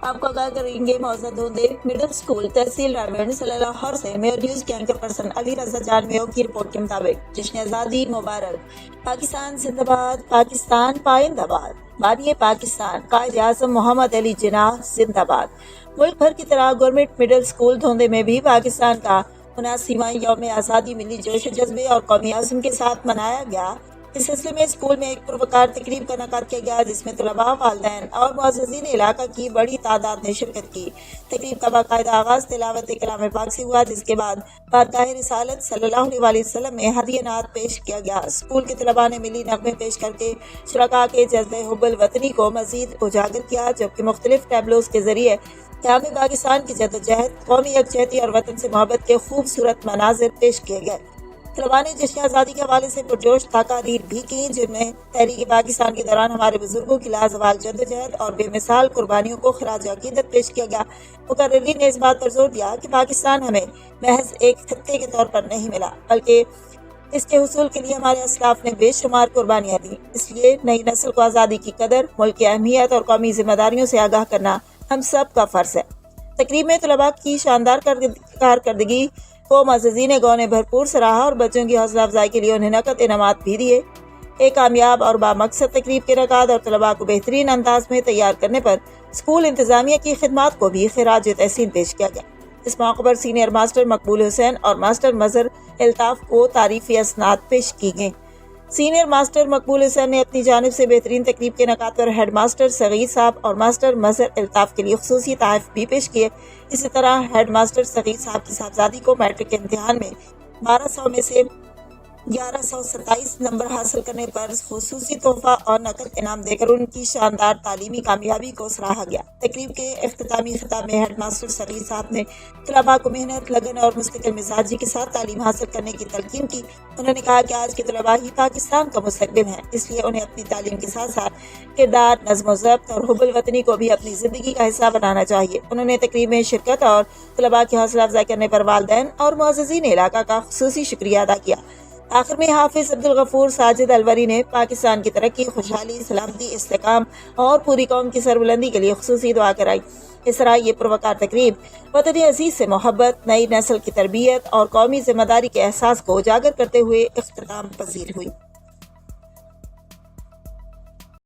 آپ کو آگاہ کریں گے موزہ دھوندے مڈل اسکول تحصیل رائے صلی اللہ لاہور سے میو نیوز کے اینکر پرسن علی رضا جان میو کی رپورٹ کے مطابق جشن آزادی مبارک، پاکستان زندہ باد، پاکستان پائند آباد، بانی پاکستان قائد اعظم محمد علی جناح زندہ باد۔ ملک بھر کی طرح گورنمنٹ مڈل اسکول دھوندے میں بھی پاکستان کا 79واں یوم آزادی ملی جوش و جذبے اور قومی عزم کے ساتھ منایا گیا۔ اس سلسلے میں اسکول میں ایک پروقار تقریب کا انعقاد کیا گیا جس میں طلباء، والدین اور معززین علاقہ کی بڑی تعداد نے شرکت کی۔ تقریب کا باقاعدہ آغاز تلاوت کلام پاک سے ہوا، جس کے بعد بارگاہ رسالت صلی اللہ علیہ وسلم میں ہدیہ نعت پیش کیا گیا۔ اسکول کے طلباء نے ملی نغمے پیش کر کے شرکاء کے جذبہ حب الوطنی کو مزید اجاگر کیا، جبکہ مختلف ٹیبلوز کے ذریعے قیام پاکستان کی جدوجہد، قومی یکجہتی اور وطن سے محبت کے خوبصورت مناظر پیش کیے گئے۔ طلباء نے جشن آزادی کے حوالے سے پرجوش تقاریر بھی کی، جن میں تحریک پاکستان کے دوران ہمارے بزرگوں کی لازوال جدوجہد اور بے مثال قربانیوں کو خراج عقیدت پیش کیا گیا۔ مقررین نے اس بات پر زور دیا کہ پاکستان ہمیں محض ایک خطے کے طور پر نہیں ملا، بلکہ اس کے حصول کے لیے ہمارے اسلاف نے بے شمار قربانیاں دیں۔ اس لیے نئی نسل کو آزادی کی قدر، ملک کی اہمیت اور قومی ذمہ داریوں سے آگاہ کرنا ہم سب کا فرض ہے۔ تقریب میں طلباء کی شاندار کارکردگی کو معززین گو نے بھرپور سراہا اور بچوں کی حوصلہ افزائی کے لیے انہیں نقد انعامات بھی دیے۔ ایک کامیاب اور بامقصد تقریب کے انعقاد اور طلباء کو بہترین انداز میں تیار کرنے پر اسکول انتظامیہ کی خدمات کو بھی خراج تحسین پیش کیا گیا۔ اس موقع پر سینئر ماسٹر مقبول حسین اور ماسٹر مظہر الطاف کو تعریفی اسناد پیش کی گئیں۔ سینئر ماسٹر مقبول حسین نے اپنی جانب سے بہترین تقریب کے انعقاد پر ہیڈ ماسٹر صغیر صاحب اور ماسٹر مظہر الطاف کے لیے خصوصی تحائف بھی پیش کیے۔ اسی طرح ہیڈ ماسٹر صغیر صاحب کی صاحبزادی کو میٹرک کے امتحان میں 1200 میں سے 1127 نمبر حاصل کرنے پر خصوصی تحفہ اور نقد انعام دے کر ان کی شاندار تعلیمی کامیابی کو سراہا گیا۔ تقریب کے اختتامی خطاب میں ہیڈ ماسٹر صغیر صاحب نے طلباء کو محنت، لگن اور مستقل مزاجی کے ساتھ تعلیم حاصل کرنے کی تلقین کی۔ انہوں نے کہا کہ آج کے طلباء ہی پاکستان کا مستقبل ہیں، اس لیے انہیں اپنی تعلیم کے ساتھ ساتھ کردار، نظم و ضبط اور حب الوطنی کو بھی اپنی زندگی کا حصہ بنانا چاہیے۔ انہوں نے تقریب میں شرکت اور طلباء کی حوصلہ افزائی کرنے پر والدین اور معززین علاقہ کا خصوصی شکریہ ادا کیا۔ آخر میں حافظ عبدالغفور ساجد الوری نے پاکستان کی ترقی، خوشحالی، سلامتی، استحکام اور پوری قوم کی سربلندی کے لیے خصوصی دعا کرائی۔ اس طرح یہ پروقار تقریب وطن عزیز سے محبت، نئی نسل کی تربیت اور قومی ذمہ داری کے احساس کو اجاگر کرتے ہوئے اختتام پذیر ہوئی۔